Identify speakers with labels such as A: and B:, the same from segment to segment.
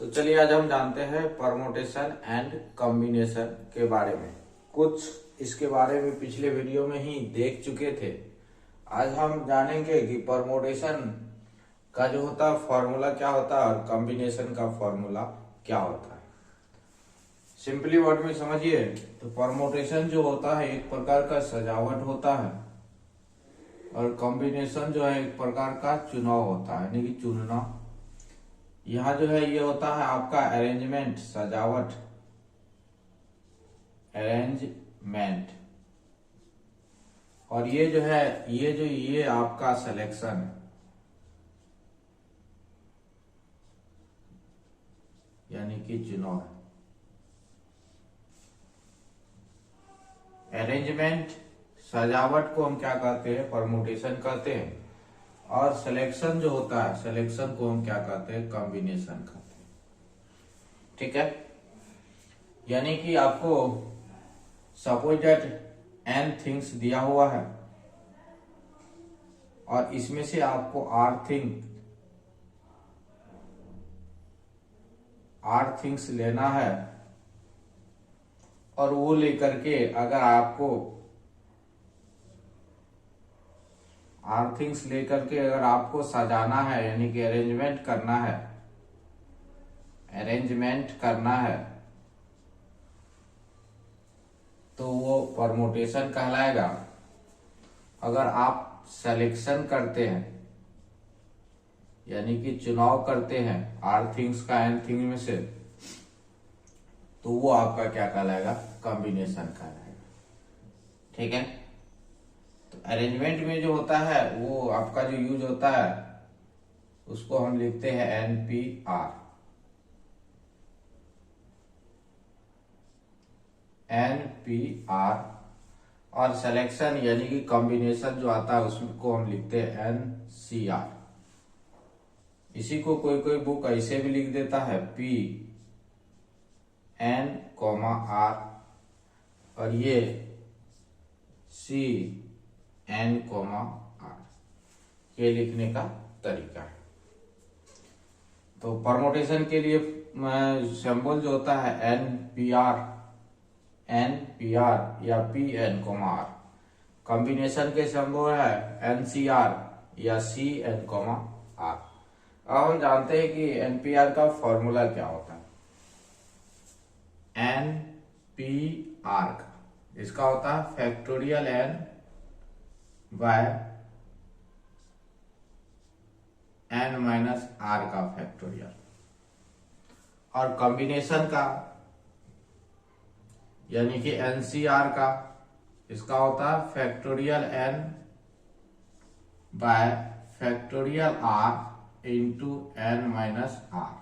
A: तो चलिए आज हम जानते हैं परमुटेशन एंड कॉम्बिनेशन के बारे में। कुछ इसके बारे में पिछले वीडियो में ही देख चुके थे। आज हम जानेंगे कि परमुटेशन का जो होता है फॉर्मूला क्या होता है और कॉम्बिनेशन का फॉर्मूला क्या होता है। सिंपली वर्ड में समझिए तो परमुटेशन जो होता है एक प्रकार का सजावट होता है और कॉम्बिनेशन जो है एक प्रकार का चुनाव होता है, यानी कि चुनना। यहाँ जो है ये होता है आपका अरेंजमेंट, सजावट, अरेंजमेंट, और ये जो है ये आपका सिलेक्शन है, यानी कि चुनाव है। अरेंजमेंट, सजावट को हम क्या कहते हैं? परमुटेशन कहते हैं। और सिलेक्शन जो होता है, सिलेक्शन को हम क्या कहते हैं? कॉम्बिनेशन कहते हैं। ठीक है, यानी कि आपको सपोज दैट n थिंग्स दिया हुआ है और इसमें से आपको r थिंग्स लेना है और वो लेकर के अगर आपको सजाना है, यानी कि अरेंजमेंट करना है तो वो परमुटेशन कहलाएगा। अगर आप सिलेक्शन करते हैं, यानी कि चुनाव करते हैं r थिंग्स का n थिंग में से, तो वो आपका क्या कहलाएगा? कॉम्बिनेशन कहलाएगा। ठीक है, तो अरेंजमेंट में जो होता है वो आपका जो यूज होता है उसको हम लिखते हैं NPR। और सिलेक्शन यानी कि कॉम्बिनेशन जो आता है उसको हम लिखते हैं NCR। इसी को कोई कोई बुक ऐसे भी लिख देता है PN, R, और ये CN, R, ये लिखने का तरीका है। तो परमुटेशन के लिए सिंबल जो होता है NPR या PN, R। कॉम्बिनेशन के सिंबल है NCR या CN, R। अब हम जानते हैं कि NPR का फॉर्मूला क्या होता है। NPR का इसका होता है factorial N by N minus R का फैक्टोरियल। और कॉम्बिनेशन का यानी कि NCR का इसका होता है factorial N by factorial R into N minus R।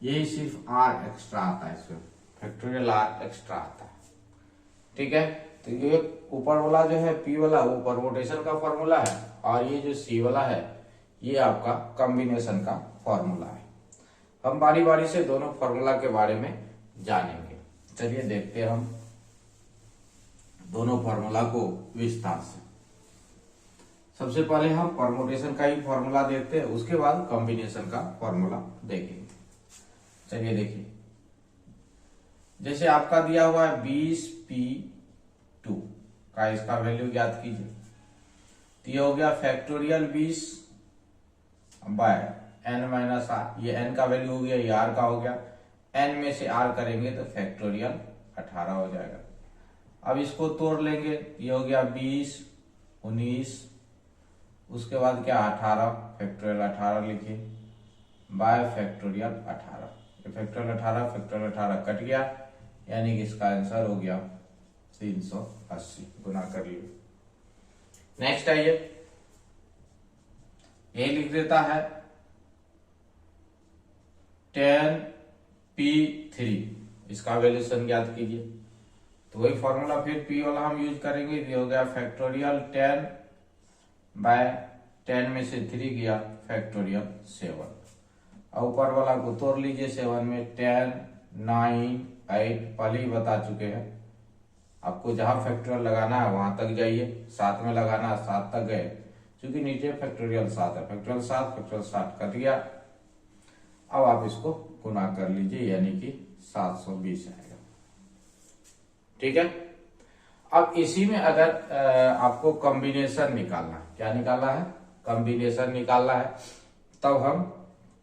A: यही सिर्फ R एक्स्ट्रा आता है, इसमें फैक्टोरियल R एक्स्ट्रा आता है। ठीक है, तो ये ऊपर वाला जो है P वाला वो परमुटेशन का फॉर्मूला है और ये जो C वाला है ये आपका कॉम्बिनेशन का फॉर्मूला है। हम बारी बारी से दोनों फॉर्मूला के बारे में जानेंगे। चलिए देखते हैं हम दोनों फॉर्मूला को विस्तार से। सबसे पहले हम परमुटेशन का ही फॉर्मूला देखते हैं, उसके बाद कॉम्बिनेशन का फॉर्मूला देखेंगे। चलिए देखिए, जैसे आपका दिया हुआ है 20p2 का, इसका वैल्यू ज्ञात कीजिए। तो ये हो गया factorial 20 by n minus r। ये n का वैल्यू हो गया, ये r का हो गया। n में से r करेंगे तो फैक्टोरियल 18 हो जाएगा। अब इसको तोड़ लेंगे, ये हो गया 20, 19, उसके बाद क्या 18, फैक्टोरियल 18 लिखिए बाय फैक्टोरियल 18। फैक्टोरियल 18 कट गया, यानी कि इसका आंसर हो गया 380। गुना कर लिए। नेक्स्ट आइए, ये लिख देता है 10p3, इसका वैल्यूशन ज्ञात कीजिए। तो वही फॉर्मूला फिर P वाला हम यूज करेंगे। ये हो गया फैक्टोरियल 10 बाय 10 में से 3 गया फैक्टोरियल 7। ऊपर वाला को तोड़ लीजिए, 7 में 10, 9, 8 पहले ही बता चुके हैं। आपको जहां फैक्टोरियल लगाना है वहां तक जाइए, 7 में लगाना है 7 तक गए, क्योंकि नीचे फैक्टोरियल 7 है। फैक्टोरियल 7 कट गया। अब आप इसको गुना कर लीजिए, यानी कि 720 आएगा। ठीक है। अब इसी में अगर आपको कॉम्बिनेशन निकालना है, क्या निकालना है, कॉम्बिनेशन निकालना है, तब हम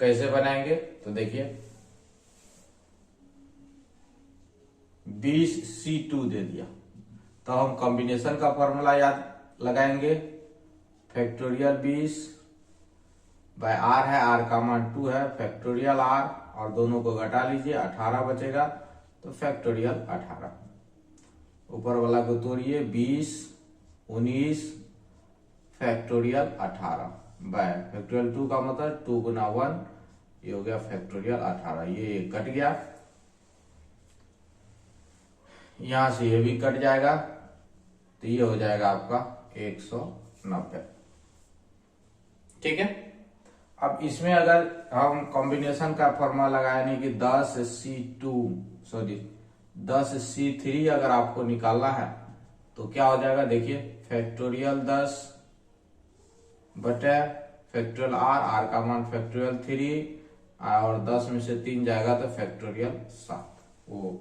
A: कैसे बनाएंगे, तो देखिए 20C2 दे दिया, तो हम कॉम्बिनेशन का फॉर्मूला याद लगाएंगे, फैक्टोरियल 20 बाय आर है, आर का मान 2 है, फैक्टोरियल आर, और दोनों को घटा लीजिए, 18 बचेगा, तो फैक्टोरियल 18, ऊपर वाला को तोड़िए, 20 19 फैक्टोरियल 18 बाय फैक्टोरियल 2 का मतलब 2 गुना 1, ये हो गया फैक्टोरियल 18, ये कट गया, यहां से ये भी कट जाएगा, तो ये हो जाएगा आपका 190। ठीक है। अब इसमें अगर हम कॉम्बिनेशन का फॉर्मूला लगाए, नहीं कि 10C3 अगर आपको निकालना है, तो क्या हो जाएगा, देखिए फैक्टोरियल 10 बटे फैक्टोरियल आर, आर का मान फैक्टोरियल 3, और 10 में से 3 जाएगा तो फैक्टोरियल 7। वो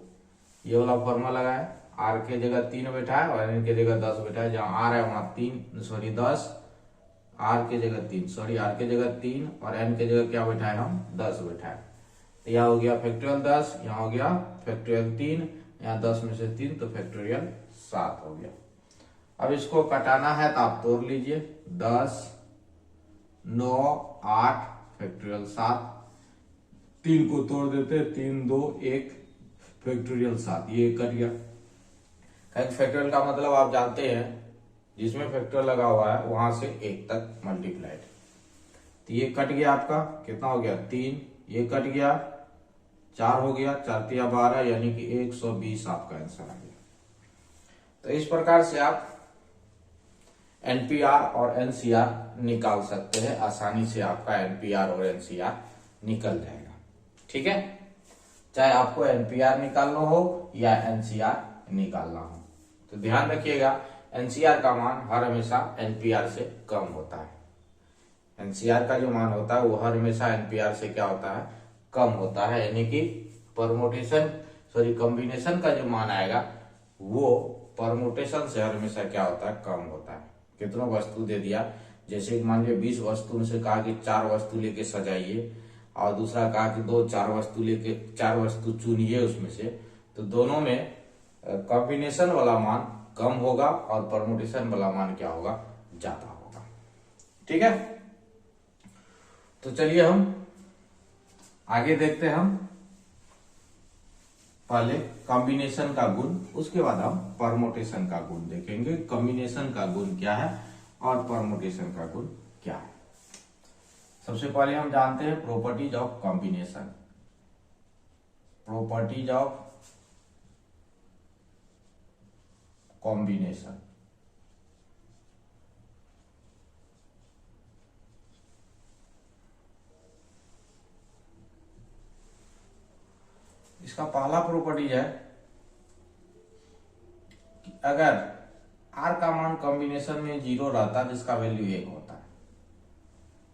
A: ये वाला फॉर्मूला लगाए, आर के जगह 3 बैठा है और एन के जगह 10 बैठा है, जहां आर है वहां 10, आर के जगह 3 और एन के जगह क्या बैठा है, हम 10 बैठा है, तो यहाँ हो गया फैक्टोरियल 10, यहाँ हो गया फैक्टोरियल 3, यहाँ 10 में से 3 तो फैक्टोरियल 7 हो गया। अब इसको कटाना है तो आप तोड़ लीजिए, 10 9 8 फैक्टोरियल 7, 3 को तोड़ देते, 3 2 1 फैक्टोरियल 7, ये कट गया। फैक्टोरियल का मतलब आप जानते हैं, जिसमें फैक्टोरियल लगा हुआ है वहां से 1 तक मल्टीप्लाइड, तो ये कट गया आपका, कितना हो गया 3, ये कट गया 4 हो गया, 4 3 12, यानी कि 120 आपका आंसर आ गया। तो इस प्रकार से आप एनपीआर और एनसीआर निकाल सकते हैं, आसानी से आपका एनपीआर और एनसीआर निकल जाएगा। ठीक है, चाहे आपको एनपीआर निकालना हो या एनसीआर निकालना हो, तो ध्यान रखिएगा एनसीआर का मान हर हमेशा एनपीआर से कम होता है। एनसीआर का जो मान होता है वो हर हमेशा एनपीआर से क्या होता है, कम होता है, यानी कि कॉम्बिनेशन का जो मान आएगा वो परमुटेशन से हर हमेशा क्या होता है, कम होता है। कितनों वस्तु दे दिया, जैसे कि मान लीजिए 20 वस्तु में से कहा कि 4 वस्तु लेके सजाइए, और दूसरा कहा कि 4 वस्तु चुनिए उसमें से, तो दोनों में कॉम्बिनेशन वाला मान कम होगा और परमुटेशन वाला मान क्या होगा, ज्यादा होगा। ठीक है, तो चलिए हम आगे देखते हैं। हम पहले कॉम्बिनेशन का गुण, उसके बाद हम परमुटेशन का गुण देखेंगे। कॉम्बिनेशन का गुण क्या है और परमुटेशन का गुण क्या है। सबसे पहले हम जानते हैं properties of combination. Properties of combination, इसका पहला प्रॉपर्टीज है कि अगर आर का मान कॉम्बिनेशन में 0 रहता है जिसका वैल्यू 1 होता है।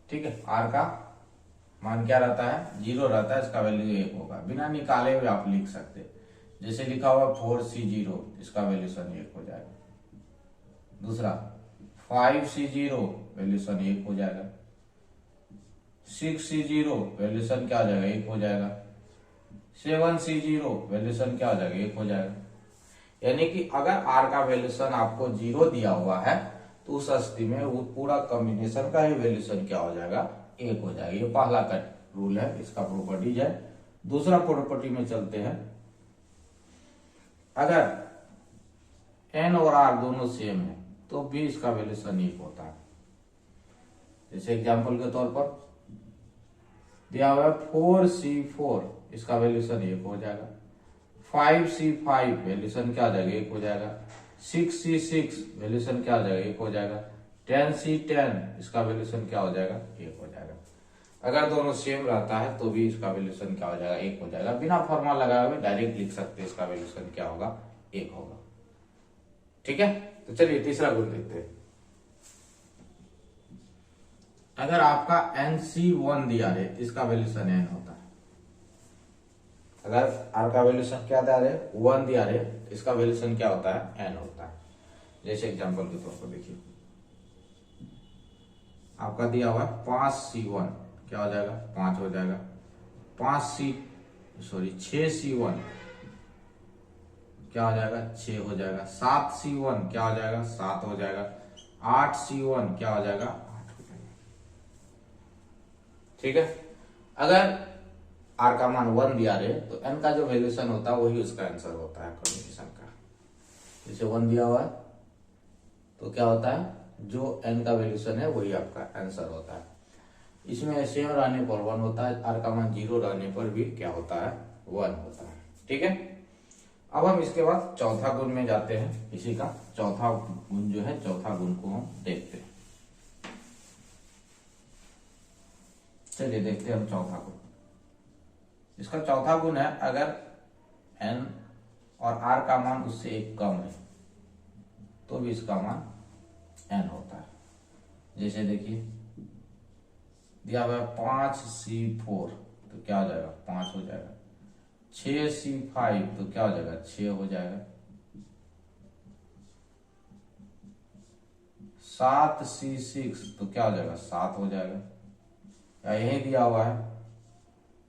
A: ठीक है, आर का मान क्या रहता है, 0 रहता है, इसका वैल्यू 1 होगा, बिना निकाले हुए आप लिख सकते हैं। जैसे लिखा हुआ 4C0, इसका वैल्यूशन 1 हो जाएगा। दूसरा 5C0 वैल्यूशन 1 हो जाएगा। 6C0 वैल्यूशन क्या हो जाएगा, 1 हो जाएगा। 7C0 वैल्यूशन क्या हो जाएगा, 1 हो जाएगा। यानी कि अगर आर का वैल्यूशन आपको 0 दिया हुआ है तो उस स्थिति में वो पूरा कॉम्बिनेशन का ही वैल्यूशन क्या हो जाएगा, 1 हो जाएगा। ये पहला कट रूल है, इसका प्रॉपर्टीज है। दूसरा प्रॉपर्टी में चलते हैं, अगर एन और आर दोनों सेम है तो भी इसका वैल्यूशन 1 होता है। जैसे एग्जांपल के तौर पर दिया हुआ है 4C4, इसका वैल्यूशन 1 हो जाएगा। 5C5 वैल्यूशन क्या हो जाएगा, 1 हो जाएगा। 6C6 वैल्यूशन क्या हो जाएगा, 1 हो जाएगा। 10C10 इसका वैल्यूशन क्या हो जाएगा, 1 हो जाएगा। अगर दोनों सेम रहता है तो भी इसका वैल्यूशन क्या हो जाएगा, 1 हो जाएगा। बिना फॉर्मूला लगाए हुए डायरेक्ट लिख सकते हैं, इसका वैल्यूशन क्या होगा, 1 होगा। ठीक है, तो चलिए तीसरा गुण देखते हैं। अगर आपका NC1 दिया है, इसका वैल्यूशन n होता है। अगर आर का वैल्यूशन क्या दिया रहे, 1 दिया रहे, तो इसका वैल्यूशन क्या होता है, एन होता है। जैसे एग्जांपल के तौर पर देखिए, आपका दिया हुआ है 5C1, क्या हो जाएगा, 5 हो जाएगा। 6C1 क्या हो जाएगा, 6 हो जाएगा। 7C1 क्या हो जाएगा, 7 हो जाएगा। 8C1 क्या हो जाएगा, 8 हो जाएगा। ठीक है। अगर आर का मान 1 दिया रहे तो एन का जो वैल्यूशन होता है वही उसका आंसर होता है कॉम्बिनेशन का। जैसे 1 दिया हुआ है तो क्या होता है, जो एन का वैल्यूशन है वही आपका आंसर होता है। इसमें सेम रहने पर 1 होता है, आर का मान 0 रहने पर भी क्या होता है, 1 होता है। ठीक है। अब हम इसके बाद चौथा गुण में जाते हैं। इसी का चौथा गुण जो है, चौथा गुण को हम देखते हैं। चलिए देखते हैं हम चौथा गुण। इसका चौथा गुण है, अगर एन और आर का मान उससे एक कम है तो भी इसका मान एन होता है। जैसे देखिए दिया हुआ है 5C4 तो क्या हो जाएगा, 5 हो जाएगा। 6C5 तो क्या हो जाएगा, 6 हो जाएगा। 7C6 तो क्या हो जाएगा, 7 हो जाएगा। या यही दिया हुआ है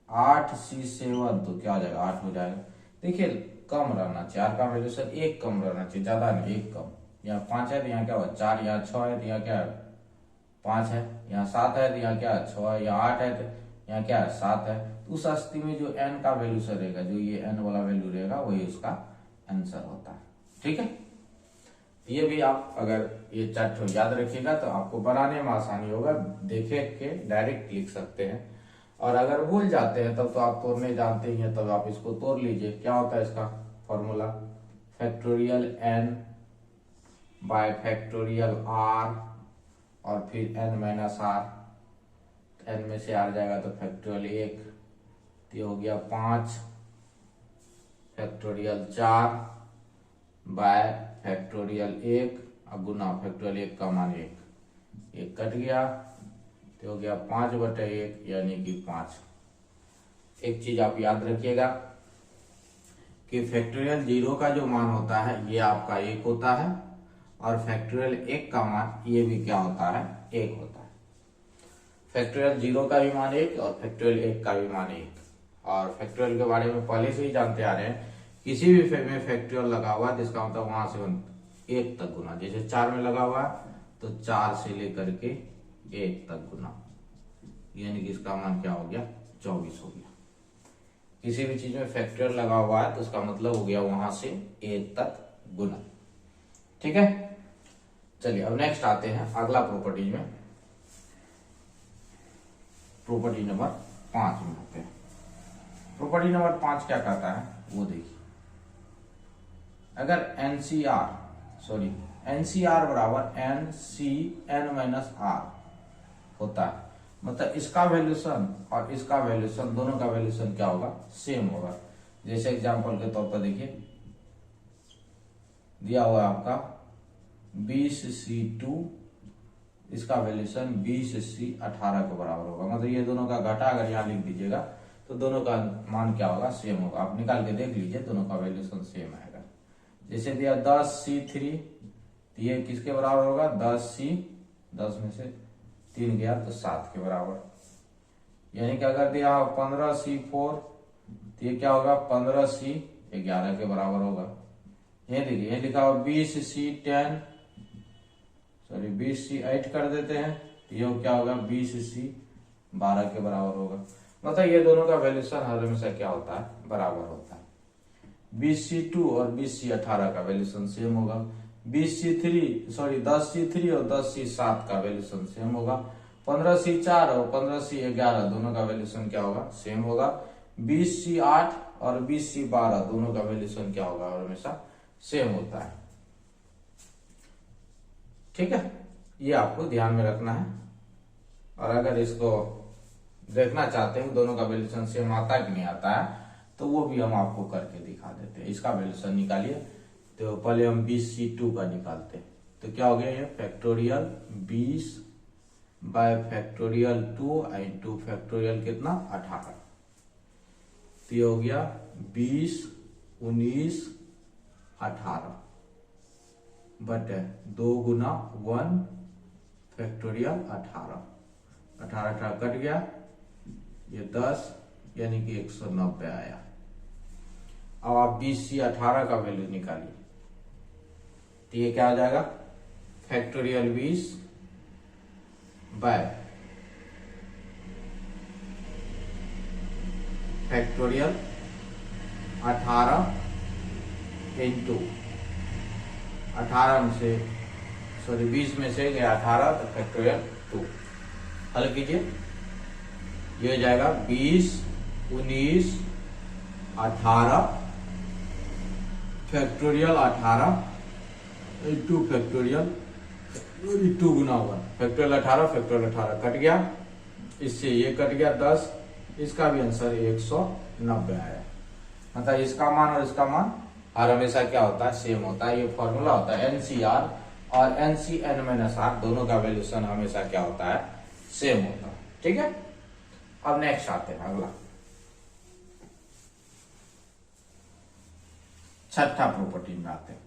A: 8C7 तो क्या हो जाएगा, 8 हो जाएगा। देखिए कम रहना चाहिए, आर का वैल्यूशन एक कम रहना चाहिए, ज्यादा नहीं, एक कम। यहाँ 5 है तो यहाँ क्या हुआ, 4। यहाँ 6 है तो यहाँ क्या है, 5 है। यहाँ 7 है तो यहाँ क्या है, 6 है। यहाँ 8 है तो यहाँ क्या है, 7 है। तो उस स्थिति में जो एन का वैल्यूशन रहेगा, जो ये एन वाला वैल्यू रहेगा, वही उसका आंसर होता है। ठीक है। ये भी आप अगर ये चार्ट याद रखिएगा तो आपको बनाने में आसानी होगा, देखे के डायरेक्ट लिख सकते हैं। और अगर भूल जाते हैं तब तो आप तोड़ने जानते ही हैं, तब आप इसको तोड़ लीजिए। क्या होता है इसका formula, factorial N by factorial R और फिर एन माइनस आर। एन में से आर जाएगा तो फैक्टोरियल 1, तो हो गया 5 फैक्टोरियल 4 बाय फैक्टोरियल 1 और गुना फैक्टोरियल 1 का मान 1 कट गया तो हो गया 5/1 यानी कि 5। एक चीज आप याद रखिएगा कि फैक्टोरियल 0 का जो मान होता है ये आपका 1 होता है, और फैक्टोरियल 1 का मान ये भी क्या होता है, 1 होता है। फैक्टोरियल 0 का भी मान 1 और फैक्टोरियल 1 का भी मान 1। और फैक्टोरियल के बारे में पहले से ही जानते आ रहे हैं, किसी भी में फैक्टोरियल लगा हुआ है जिसका मतलब वहां से 1 तक गुना। जैसे 4 में लगा हुआ है तो 4 से लेकर के 1 तक गुना, यानी कि इसका मान क्या हो गया, 24 हो गया। किसी भी चीज में फैक्टोरियल लगा हुआ है तो उसका मतलब हो गया वहां से 1 तक गुना। ठीक है। चलिए अब नेक्स्ट आते हैं अगला प्रॉपर्टीज में। प्रॉपर्टी नंबर 5 में आते हैं। प्रॉपर्टी नंबर 5 क्या कहता है वो देखिए। अगर एनसीआर बराबर एन माइनस आर होता है, मतलब इसका वैल्यूशन और इसका वैल्यूशन, दोनों का वैल्यूशन क्या होगा, सेम होगा। जैसे एग्जांपल के तौर पर देखिए दिया हुआ है आपका 20C2, इसका वैल्यूशन 20C18 के बराबर होगा। मतलब ये दोनों का घटा अगर यहाँ लिख दीजिएगा तो दोनों का मान क्या होगा, सेम होगा। आप निकाल के देख लीजिए, दोनों का वैल्यूशन सेम आएगा। जैसे दिया 10C3 तो ये किसके बराबर होगा, 10 में से 3 गया तो 7 के बराबर। यानी कि अगर दिया 15C4 तो ये क्या होगा, 15C11 के बराबर होगा। ये देखिए ये लिखा हुआ 20C8 कर देते हैं तो ये क्या होगा, 20C12 के बराबर होगा। मतलब ये दोनों का वैल्यूशन हर हमेशा क्या होता है, बराबर होता है। 20C2 और 20C18 का वैल्यूशन सेम होगा। 10C3 और 10C7 का वैल्यूशन सेम होगा। 15C4 और 15C11 दोनों का वैल्यूशन क्या होगा, सेम होगा। 20C8 और 20C12 दोनों का वैल्यूशन क्या होगा, हमेशा सेम होता है। ठीक है, ये आपको ध्यान में रखना है। और अगर इसको देखना चाहते हैं दोनों का वैल्यूशन सेम आता है कि नहीं आता है, तो वो भी हम आपको करके दिखा देते हैं। इसका वैल्यूशन निकालिए, तो पहले हम 20C2 का निकालते हैं। तो क्या हो गया, ये factorial 20 bye factorial 2 into factorial कितना, 18। तो ये हो गया 20, 19, 18 बटे 2 गुना 1 फैक्टोरियल 18, 18 कट गया, ये 10 यानी कि 190 आया। अब आप 20C18 का वैल्यू निकालिए, तो ये क्या हो जाएगा, फैक्टोरियल 20 बाय फैक्टोरियल 18 इंटू 18 में से 20 में से गया 18 तो फैक्टोरियल 2। हल कीजिए, ये हो जाएगा 20, 19, 18 फैक्टोरियल 18 इंटू फैक्टोरियल 2 गुना 1 फैक्टोरियल 18 कट गया, इससे ये कट गया 10, इसका भी आंसर 190 आया। मतलब इसका मान और इसका मान और हमेशा क्या होता है, सेम होता है। ये फॉर्मूला होता है NCR और NCN-R, दोनों का वैल्यूशन हमेशा क्या होता है, सेम होता है। ठीक है, अब नेक्स्ट आते हैं अगला, छठा प्रॉपर्टी में आते हैं।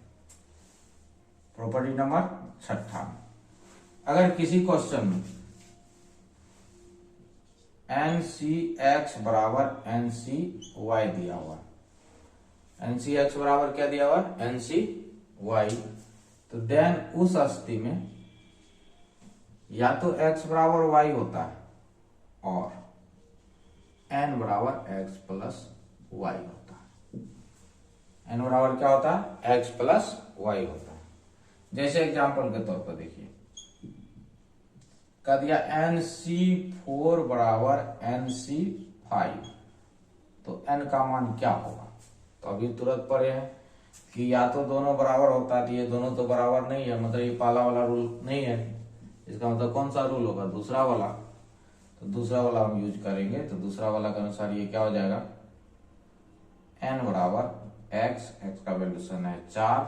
A: प्रॉपर्टी नंबर 6, अगर किसी क्वेश्चन में NCX बराबर NCY दिया हुआ, NCX बराबर क्या दिया हुआ, NCY, तो देन उस स्थिति में या तो x बराबर y होता है और n बराबर x प्लस y होता है। n बराबर क्या होता है, x प्लस y होता है। जैसे एग्जांपल के तौर पर देखिए, कह दिया NC4 बराबर NC5, तो n का मान क्या होगा। तो अभी तुरंत पढ़े हैं कि या तो दोनों बराबर होता है, तो ये दोनों तो बराबर नहीं है, मतलब ये पहला वाला रूल नहीं है। इसका मतलब कौन सा रूल होगा, दूसरा वाला। तो दूसरा वाला हम यूज करेंगे, तो दूसरा वाला के अनुसार ये क्या हो जाएगा, n बराबर x, x का वैल्यूशन है 4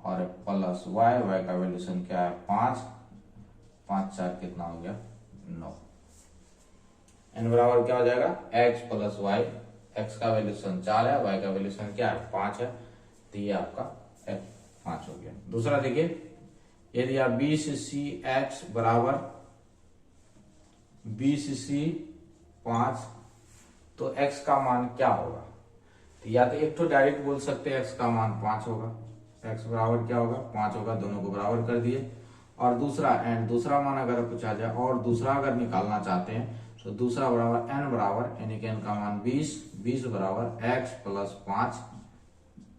A: और प्लस y, y का वैल्यूशन क्या है 5, 5 4 कितना हो गया 9। n बराबर क्या हो जाएगा, x प्लस y, x का वैल्यूशन 4 है, y का वैल्यूशन क्या है 5 है, तो ये आपका 5 हो गया। दूसरा देखिए, यदि आप 20CX बराबर 20C5, तो x का मान क्या होगा। तो या तो एक तो डायरेक्ट बोल सकते हैं x का मान 5 होगा, x बराबर क्या होगा 5 होगा, दोनों को बराबर कर दिए। और दूसरा एंड दूसरा मान अगर पूछा जाए और दूसरा अगर निकालना चाहते हैं, तो दूसरा बराबर n बराबर, यानी कि n का मान 20, 20 बराबर x प्लस 5,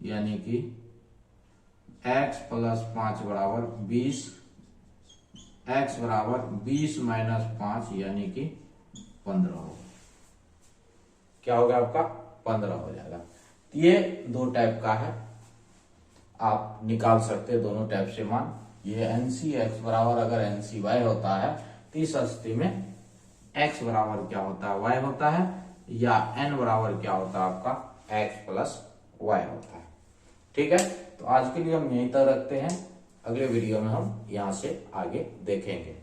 A: यानी कि x प्लस 5 बराबर 20, x बराबर 20 माइनस 5 यानी कि 15 होगा। क्या होगा आपका 15 हो जाएगा। ये दो टाइप का है, आप निकाल सकते हैं दोनों टाइप से मान। ये NCX बराबर अगर NCY होता है, तो इस स्थिति में x बराबर क्या होता है y होता है, या n बराबर क्या होता है आपका x प्लस y होता है। ठीक है, तो आज के लिए हम यहीं तक रखते हैं, अगले वीडियो में हम यहां से आगे देखेंगे।